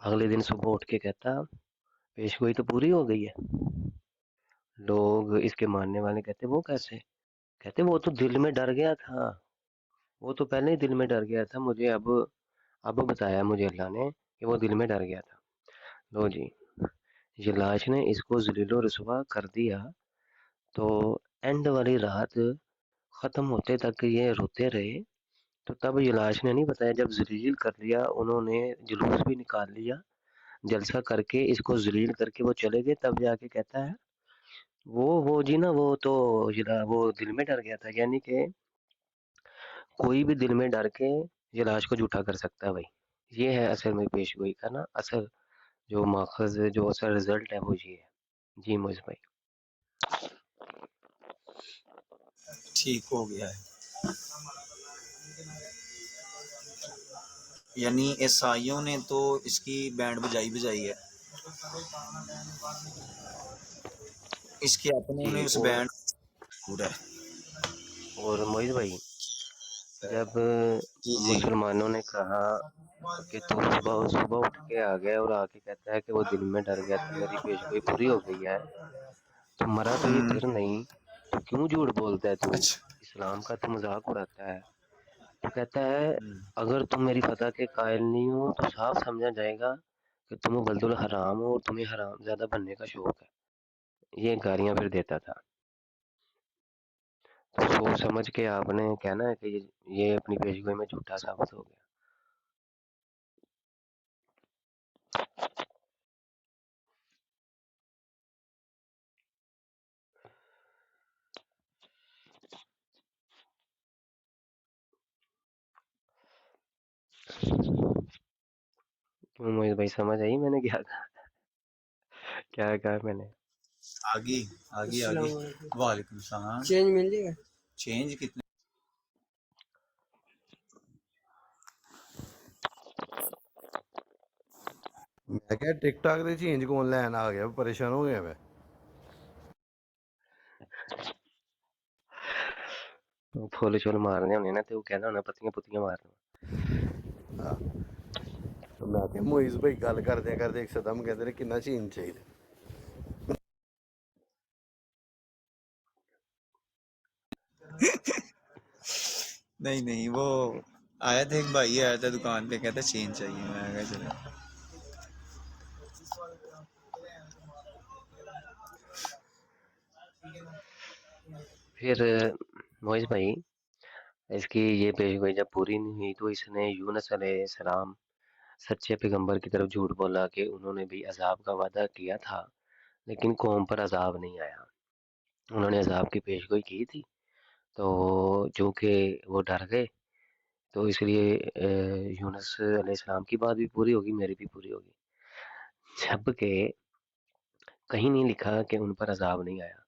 A: अगले दिन सुबह उठ के कहता पेशगोई तो पूरी हो गई है। लोग इसके मानने वाले कहते वो कैसे? कहते वो तो दिल में डर गया था, वो तो पहले ही दिल में डर गया था, मुझे अब बताया मुझे अल्लाह ने कि वो दिल में डर गया था। लो जी, ये लाश ने इसको जलीलो रुसवा कर दिया। तो एंड वाली रात खत्म होते तक ये रोते रहे। तो तब ये लाश ने नहीं बताया, जब जलील कर लिया उन्होंने, जुलूस भी निकाल लिया, जलसा करके इसको जलील करके वो चले गए, तब जाके कहता है वो जी ना, वो तो जिला वो दिल में डर गया था, यानी कि कोई भी दिल में डर के ये लाश को झूठा कर सकता है भाई। ये है असल में पेशगोई का ना असल जो माखज जो असल रिजल्ट है वो ये है। जी मोइज भाई।
D: ठीक हो गया है। यानी ईसाइयों ने तो इसकी बैंड बजाई है, इसके अपनों ने
A: जी
D: उस बैंड पूरा है।
A: और मोइज भाई, जब
D: जी जी।
A: मुसलमानों ने कहा कि तू सुबह सुबह उठ के आ गया और आके कहता है कि वो दिल में डर गया था, मेरी पेशगोई पूरी हो गई है, तो मरा तो ये फिर नहीं, तो क्यों झूठ बोलता है तू?
D: अच्छा।
A: इस्लाम का तो मजाक उड़ाता है। तो कहता है अगर तुम मेरी फतह के कायल नहीं हो तो साफ समझा जाएगा कि तुम बल्दुल हराम हो और तुम्हें हराम ज्यादा बनने का शौक है। ये गालियां फिर देता था। तो सोच समझ के आपने कहना है कि ये अपनी पेशगोई में झूठा साबित हो गया। क्यों मोहित भाई, समझ आई मैंने क्या कहा? क्या कहा मैंने?
D: आगे आगे आगे। वालेकुम सलाम। चेंज मिल जाएगा? चेंज कितने?
B: मैं क्या टिकटॉक ਦੇ ਚੇਂਜ ਕੌਣ ਲੈਣ ਆ ਗਿਆ, ਪਰੇਸ਼ਾਨ ਹੋ ਗਿਆ मैं।
A: तो फुल शुल मारने होने ना, तो वो कहना होना पत्तियां पुत्तियां मारना।
B: मैं कि मोइज भाई गल करदे करदे एकदम कहते ने किन्ना चेंज चाहिए।
D: नहीं नहीं, वो आया था एक भाई आया था दुकान पे, कहता चेंज चाहिए। मैं कहा चलो।
A: फिर मोहित भाई, इसकी ये पेशगोई जब पूरी नहीं हुई तो इसने यूनुस अलैहिस्सलाम सच्चे पैगंबर की तरफ झूठ बोला कि उन्होंने भी अजाब का वादा किया था, लेकिन कौम पर अजाब नहीं आया। उन्होंने अजाब की पेशगोई की थी, तो जो कि वो डर गए, तो इसलिए यूनुस अलैहिस्सलाम की बात भी पूरी होगी, मेरी भी पूरी होगी। जबकि कहीं नहीं लिखा कि उन पर अजाब नहीं आया।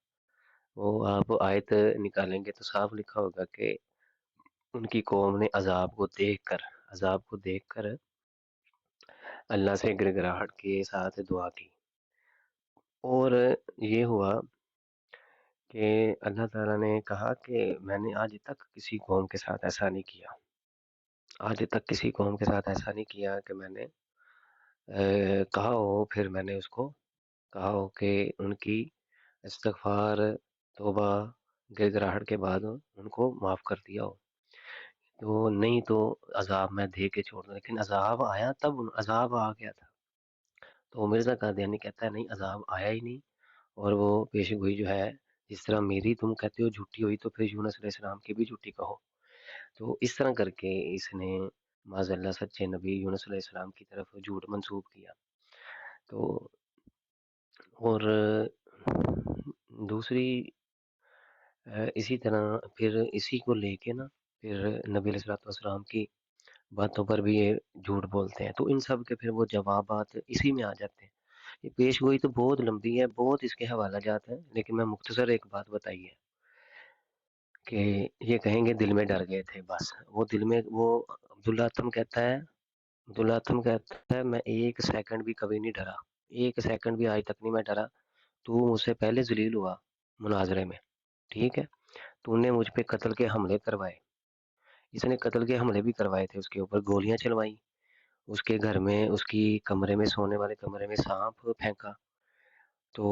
A: वो आप आयत निकालेंगे तो साफ लिखा होगा कि उनकी कौम ने अजाब को देखकर अल्लाह से गिड़गिड़ाहट के साथ दुआ की। और ये हुआ कि अल्लाह ताला ने कहा कि मैंने आज तक किसी कौम के साथ ऐसा नहीं किया, आज तक किसी कौम के साथ ऐसा नहीं किया कि मैंने कहा हो, फिर मैंने उसको कहा हो कि उनकी इस्तगफार, तौबा, गिड़गिड़ाहट के बाद उनको माफ़ कर दिया हो। तो नहीं तो अजाब मैं दे के छोड़ दूं, लेकिन अजाब आया, तब अजाब आ गया था। तो मिर्जा कादियानी कहता है नहीं, अजाब आया ही नहीं। और वो पेशगोई जो है, जिस तरह मेरी तुम कहते हो झूठी हुई, तो फिर यूनुस अलैहिस्सलाम की भी झूठी कहो। तो इस तरह करके इसने माज़अल्लाह सच्चे नबी यूनुस अलैहिस्सलाम की तरफ झूठ मंसूब किया। तो और दूसरी इसी तरह फिर इसी को लेके ना फिर नबी अलैहिस्सलाम की बातों पर भी ये झूठ बोलते हैं, तो इन सब के फिर वो जवाबात इसी में आ जाते हैं। ये पेशगोई तो बहुत लंबी है, बहुत इसके हवाला जात हैं, लेकिन मैं मुख्तसर एक बात बताई है कि ये कहेंगे दिल में डर गए थे, बस वो दिल में वो अब्दुल्ला अथम कहता है मैं एक सेकंड भी कभी नहीं डरा, एक सेकंड भी आज तक नहीं मैं डरा। तू मुझसे पहले जलील हुआ मुनाजरे में, ठीक है, तूने मुझ पे कत्ल के हमले करवाए, इसने कत्ल के हमले भी करवाए थे, उसके ऊपर गोलियां चलवाई, उसके घर में उसकी कमरे में सोने वाले कमरे में सांप फेंका, तो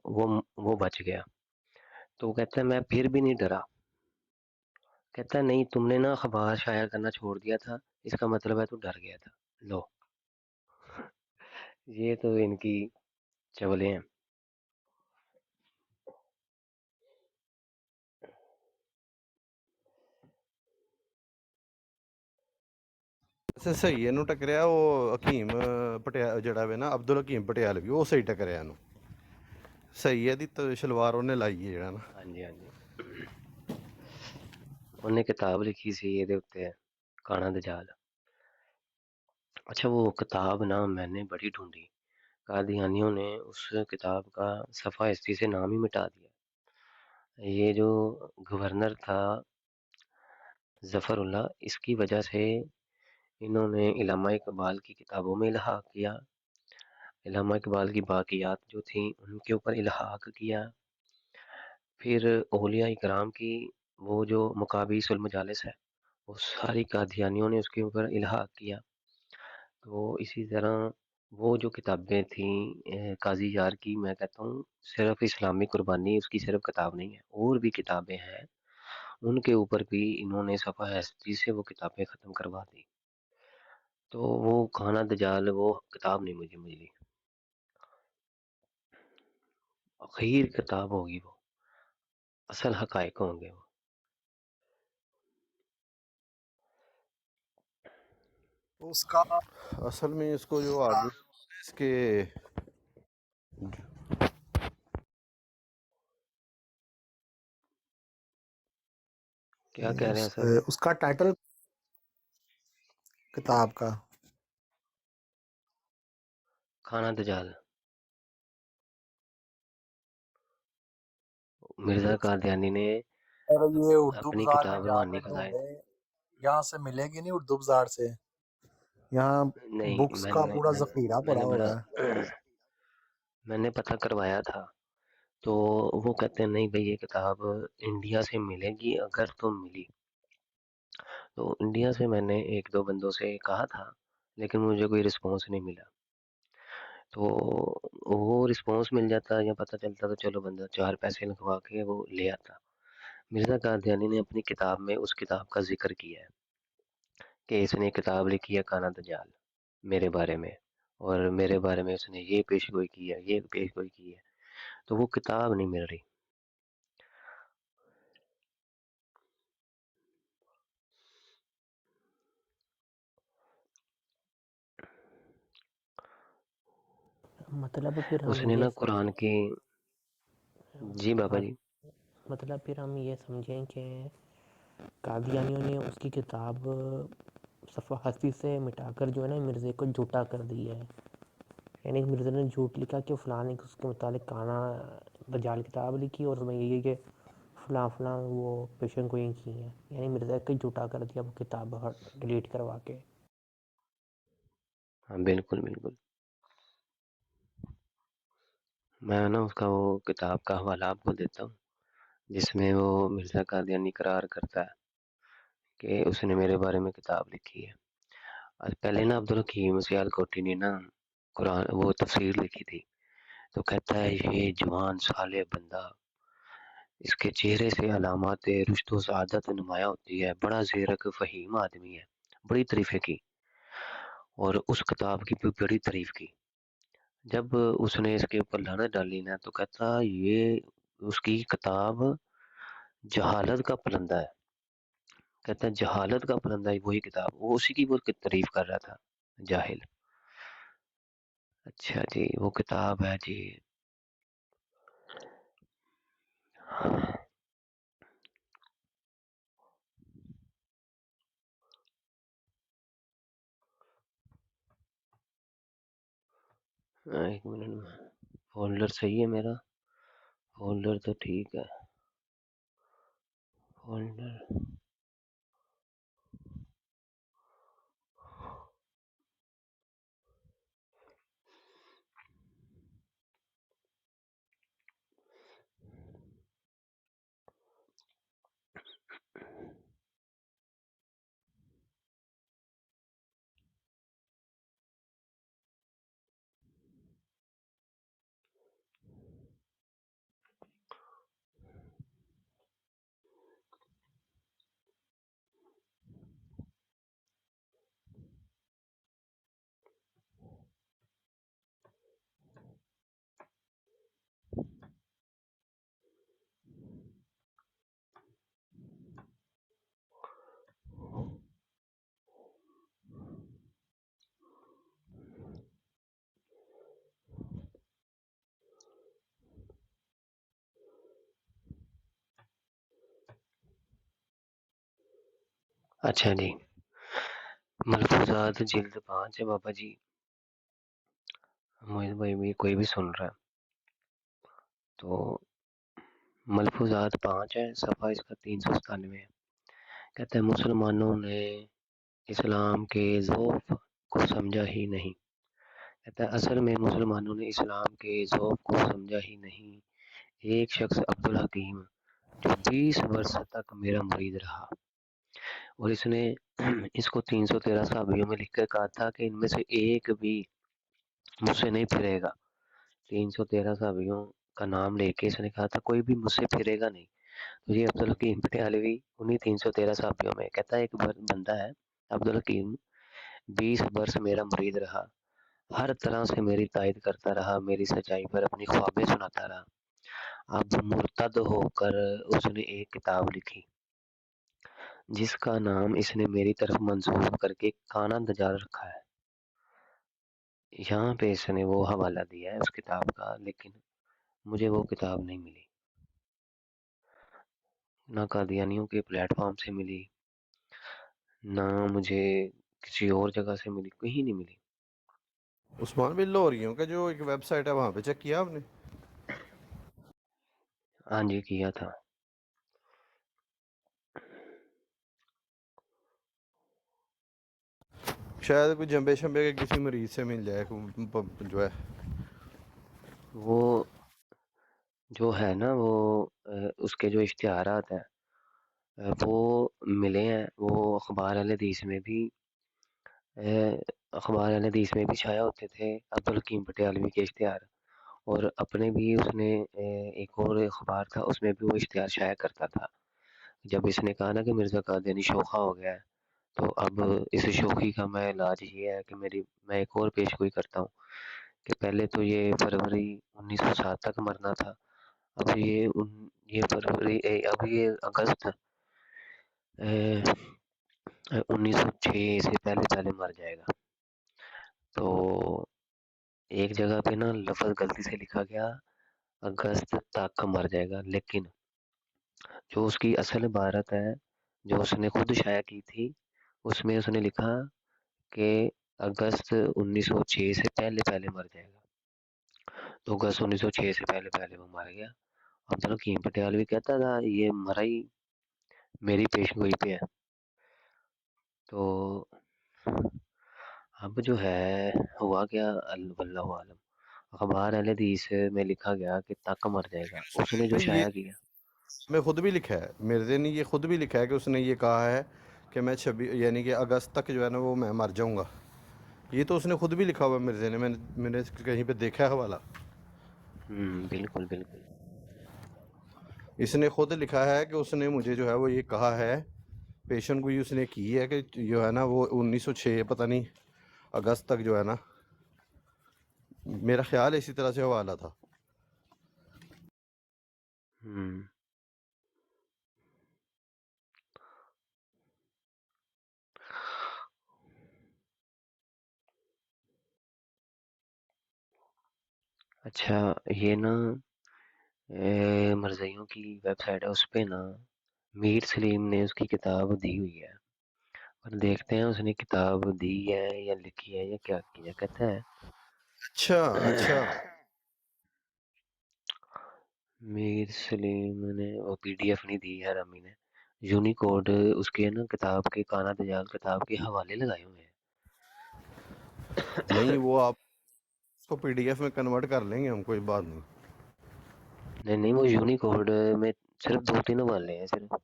A: वो बच गया। तो वो कहता है मैं फिर भी नहीं डरा। कहता है नहीं, तुमने ना अखबार शाया करना छोड़ दिया था, इसका मतलब है तू डर गया था। लो, ये तो इनकी चवले हैं।
B: ਵੈਸੇ ਸਹੀ ਇਹਨੂੰ ਟੱਕਰਿਆ ਉਹ ਹਕੀਮ ਪਟਿਆ ਜਿਹੜਾ ਵੇ ਨਾ ਅਬਦੁਲ ਹਕੀਮ ਪਟਿਆਲਵੀ, ਉਹ ਸਹੀ ਟੱਕਰਿਆ ਇਹਨੂੰ। सही है दी तो शलवार ਉਹਨੇ ਲਾਈ ਹੈ ਜਿਹੜਾ ਨਾ।
A: ਹਾਂਜੀ ਹਾਂਜੀ, ਉਹਨੇ ਕਿਤਾਬ ਲਿਖੀ ਸੀ ਇਹਦੇ ਉੱਤੇ, ਕਾਣਾ ਦਜਾਲ। अच्छा वो किताब ना मैंने बड़ी ढूंढी, कादियानियों ने उस किताब का सफ़ा हिस्ट्री से नाम ही मिटा दिया। ये जो गवर्नर था ज़फ़रुल्लाह, इसकी वजह से इन्होंने इल्लामा इकबाल की किताबों में इल्हाक किया, इल्लामा इकबाल की बाक़ियात जो थी उनके ऊपर इल्हाक किया, फिर औलिया इकराम की वो जो मुकाबिसुल मजालिस है वो सारी कादियानियों ने उसके ऊपर इल्हाक किया। तो इसी तरह वो जो किताबें थीं काजी यार की, मैं कहता हूँ सिर्फ इस्लामी कुर्बानी उसकी सिर्फ किताब नहीं है, और भी किताबें हैं, उनके ऊपर भी इन्होंने सफ़ा हैस्ती से वो किताबें ख़त्म करवा दी। तो वो खाना दजाल वो किताब नहीं मुझे मिली, आखिर किताब होगी वो, असल हकायक होंगे वो।
F: उसका
B: असल में इसको जो आगे इसके
A: क्या कह रहे हैं सर?
F: उसका टाइटल किताब का
A: खाना दजाल, मिर्ज़ा कादियानी ने
F: और ये उर्दू
A: अपनी
F: बाजार में
A: किताब रूहानी
F: जाके
A: क़ज़ाइद,
F: ढूंढे, यहाँ से मिलेगी नहीं उर्दू बाजार से। यहाँ
A: नहीं
F: बुक्स का पूरा जखीरा पड़ा
A: मैंने
F: हुआ
A: बड़ा
F: है।
A: मैंने पता करवाया था, तो वो कहते हैं नहीं भाई ये किताब इंडिया से मिलेगी, अगर तो मिली तो इंडिया से मैंने एक दो बंदों से कहा था, लेकिन मुझे कोई रिस्पॉन्स नहीं मिला। तो वो रिस्पॉन्स मिल जाता या पता चलता तो चलो बंदा चार पैसे लगवा के वो ले आता। मिर्ज़ा कादियानी ने अपनी किताब में उस किताब का जिक्र किया है कि इसने किताब लिखी है काना दजाल मेरे बारे में, और मेरे बारे में उसने ये पेशगोई की है, ये पेशगोई की है, तो वो किताब नहीं मिल रही।
G: मतलब फिर हम
A: उसने
G: ये
A: ना कुरान की, जी बाबा
G: हाँ,
A: जी,
G: मतलब फिर हम ये समझें कि कादियानियों ने उसकी किताब सफ़ा हस्ती से मिटाकर जो है ना मिर्ज़े को झूठा कर दिया है। यानी मिर्ज़ा ने झूठ लिखा कि फ़लाँ ने उसके मुतालिक काना दजाल किताब लिखी और उसमें ये कि फ़लाँ फ़लाँ वो पेशन गोई की हैं, यानी मिर्ज़ा को झूठा कर दिया वो किताब डिलीट करवा के।
A: हाँ बिल्कुल बिल्कुल। मैं ना उसका वो किताब का हवाला आपको देता हूँ, जिसमें वो मिर्ज़ा कादियानी इकरार करता है कि उसने मेरे बारे में किताब लिखी है। आज पहले ना अब्दुल हकीम सियालकोटी ने ना कुरान वो तफसीर लिखी थी, तो कहता है ये जवान साले बंदा, इसके चेहरे से अलामात रुश्द व सआदत नुमाया होती है, बड़ा ज़ीरक फ़हीम आदमी है, बड़ी तारीफ़ें की, और उस किताब की भी बड़ी तारीफ़ की। जब उसने इसके ऊपर लानत डाली ना, तो कहता ये उसकी किताब जहालत का पलंदा है, कहता है जहालत का पलंदा है वही किताब, वो उसी की वो तारीफ़ कर रहा था, जाहिल। अच्छा जी, वो किताब है जी, एक मिनट में, फ़ोल्डर सही है मेरा? फ़ोल्डर तो ठीक है, फ़ोल्डर अच्छा जी, मलफूजात जिल्द 5 है बाबा जी। मोहित भाई भी कोई भी सुन रहा है तो मलफूजात 5 है, सफ़ा इसका 397 है। कहता है मुसलमानों ने इस्लाम के ज़ौफ़ को समझा ही नहीं। कहता है असल में मुसलमानों ने इस्लाम के ज़ौफ़ को समझा ही नहीं। एक शख्स अब्दुल हकीम जो 20 वर्ष तक मेरा मुरीद रहा और इसने इसको 313 सहाबियों में लिख कर कहा था कि इनमें से एक भी मुझसे नहीं फिरेगा। 313 सहाबियों का नाम लेके इसने कहा था कोई भी मुझसे फिरेगा नहीं। तो ये अब्दुल हकीम बटियालवी उन्हीं 313 सहाबियों में। कहता है एक बंदा है अब्दुल हकीम, 20 वर्ष मेरा मुरीद रहा, हर तरह से मेरी तायद करता रहा, मेरी सच्चाई पर अपनी ख्वाबें सुनाता रहा। अब मुर्तद होकर उसने एक किताब लिखी जिसका नाम इसने मेरी तरफ मंसूब करके काना दजाल रखा है। यहाँ पे इसने वो हवाला दिया है उस किताब का, लेकिन मुझे वो किताब नहीं मिली, ना कादियानियों के प्लेटफॉर्म से मिली, ना मुझे किसी और जगह से मिली, कहीं नहीं मिली।
B: उस्मान बिन लाहौरियों का जो एक वेबसाइट है वहाँ पे चेक किया आपने?
A: हाँ जी, किया था।
B: शायद कोई जंबे शंबे के किसी मरीज से मिल जाए जो है।
A: वो जो है ना वो उसके जो इश्तिहारात हैं वो मिले हैं, वो अखबार अल हदीस में भी छाया होते थे अब्दुल हकीम बटियालवी के इश्तिहार। और अपने भी उसने एक और अखबार था उसमें भी वो इश्तिहार शाया करता था। जब इसने कहा ना कि मिर्ज़ा कादियानी शोखा हो गया है, तो अब इस शोखी का मैं इलाज ये है कि मैं एक और पेशगोई करता हूँ कि पहले तो ये फरवरी 1907 तक मरना था, अब ये फरवरी अब ये अगस्त 1906 से पहले पहले मर जाएगा। तो एक जगह पे ना लफ्ज़ गलती से लिखा गया अगस्त तक मर जाएगा, लेकिन जो उसकी असल इबारत है जो उसने खुद शाया की थी उसमें उसने लिखा कि अगस्त 1906 से पहले पहले मर जाएगा। तो अगस्त 1906 से पहले पहले वो मर गया। अब्दुल हकीम पटियालवी कहता था ये मरा ही मेरी पेशगोई पे है। तो अब जो है हुआ क्या, वल्लाहु आलम। अखबार अहले हदीस में लिखा गया कि तक मर जाएगा, उसने जो
B: नहीं, ये
A: शाया किया।
B: मैं खुद भी लिखा है, मिर्जे ने ये खुद भी लिखा है कि उसने ये कहा है कि मैं 26 यानी कि अगस्त तक जो है ना वो मैं मर जाऊंगा। ये तो उसने खुद भी लिखा हुआ है मिर्जे ने, मैंने कहीं पे देखा है हवाला।
A: बिल्कुल बिल्कुल।
B: इसने खुद लिखा है कि उसने मुझे जो है वो ये कहा है, पेशन गोई उसने की है कि जो है ना वो 1906 पता नहीं अगस्त तक जो है ना, मेरा ख्याल है इसी तरह से हवाला था।
A: हम्म अच्छा, ये ना मरज़इयों की वेबसाइट है, उस पे ना मीर सलीम ने उसकी किताब दी हुई है, और देखते हैं उसने किताब दी है या लिखी है या क्या किया। कहता है
B: अच्छा, अच्छा।
A: मीर सलीम ने वो पीडीएफ नहीं दी है रमी ने, यूनिकोड उसके ना किताब के काना दजाल किताब के हवाले लगाए हुए
B: नहीं,
A: हैं।
B: वो आप उसको पीडीएफ में कन्वर्ट कर लेंगे हम, कोई बात नहीं।
A: नहीं नहीं, वो यूनिकोड में सिर्फ 2-3 हवाले हैं सिर्फ।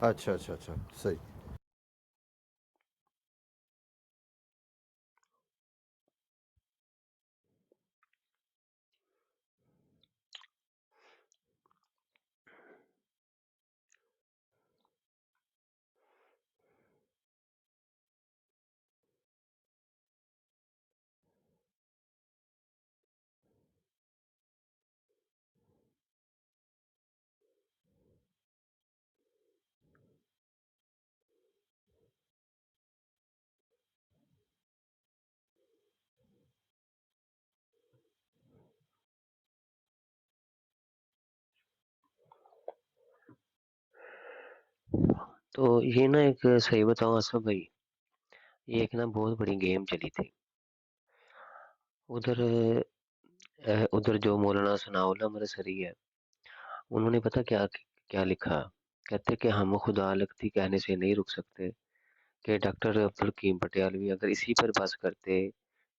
B: अच्छा, अच्छा, अच्छा, सही।
A: तो ये ना एक सही बताऊं आसफ भाई, ये एक ना बहुत बड़ी गेम चली थी उधर। उधर जो मौलाना सनाउल्लाह मरसरी है, उन्होंने पता क्या क्या लिखा। कहते कि हम खुदा लगती कहने से नहीं रुक सकते कि डॉक्टर अब्दुल हकीम पटियालवी अगर इसी पर बस करते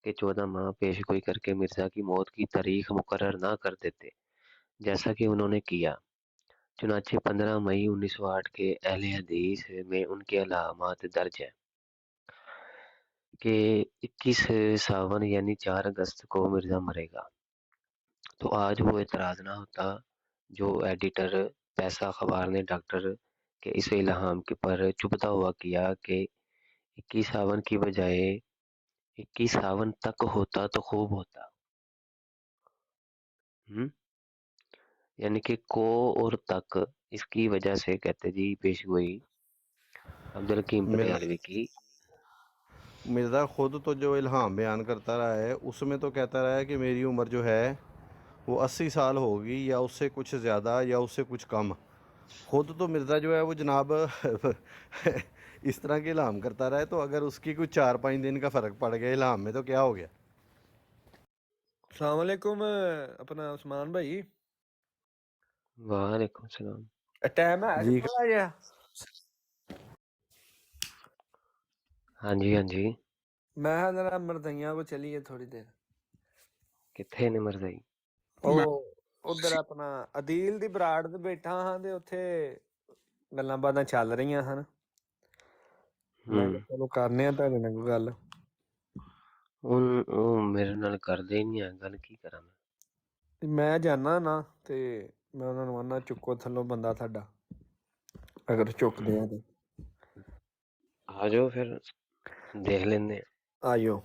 A: कि 14 माह पेश गोई करके मिर्जा की मौत की तारीख मुकर्रर ना कर देते, जैसा कि उन्होंने किया। चुनाचे 15 मई 1908 के अहले हदीस में उनके अलामात दर्ज है कि 21 सावन यानी 4 अगस्त को मिर्जा मरेगा। तो आज वो एतराज ना होता जो एडिटर पैसा अखबार ने डॉक्टर के इस इल्हाम के पर चुभता हुआ किया कि 21 सावन की बजाय 21 सावन तक होता तो खूब होता। यानी कि को और तक, इसकी वजह से कहते जी पेशगोई अब्दुल हकीम
B: मिर्जा
A: पटियालवी की।
B: मिर्ज़ा खुद तो जो इल्हाम बयान करता रहा है उसमें तो कहता रहा है कि मेरी उम्र जो है वो 80 साल होगी या उससे कुछ ज़्यादा या उससे कुछ कम। खुद तो मिर्ज़ा जो है वो जनाब इस तरह के इल्हाम करता रहा है, तो अगर उसकी कुछ 4-5 दिन का फ़र्क पड़ गया इल्हाम में तो क्या हो गया।
H: अस्सलाम वालेकुम अपना उस्मान भाई,
A: वालेकुम सलाम।
H: टाइम है
B: जी
H: थोड़ा जिहा?
A: हाँ जी, हाँ जी।
H: मैं हा जरा मरदइयां को चलिए थोड़ी देर।
A: किथे ने मरजाई?
H: ਉਹ ਉਧਰ ਆਪਣਾ ਅਦੀਲ ਦੀ ਬਰਾੜ ਤੇ ਬੈਠਾ ਹਾਂ ਤੇ ਉੱਥੇ ਗੱਲਾਂ ਬਾਤਾਂ ਚੱਲ ਰਹੀਆਂ ਹਨ। ਮੈਂ ਕਿਹਾ ਚਲੋ ਕਰਨੇ ਆ ਤੁਹਾਡੇ ਨਾਲ ਕੋਈ ਗੱਲ।
A: ਉਹ ਮੇਰੇ ਨਾਲ ਕਰਦੇ ਹੀ ਨਹੀਂ ਆ ਗੱਲ, ਕੀ ਕਰਾਂ ਮੈਂ?
H: ਮੈਂ ਜਾਣਾ ਨਾ ਤੇ ਮੈਂ ਉਹਨਾਂ ਨੂੰ ਆਨਾ ਚੁੱਕੋ ਥੱਲੋਂ ਬੰਦਾ ਤੁਹਾਡਾ, ਅਗਰ ਚੁੱਕਦੇ ਆ ਤੇ
A: ਆ ਜਾਓ ਫਿਰ ਦੇਖ ਲੈਂਦੇ ਆ।
H: ਆਇਓ।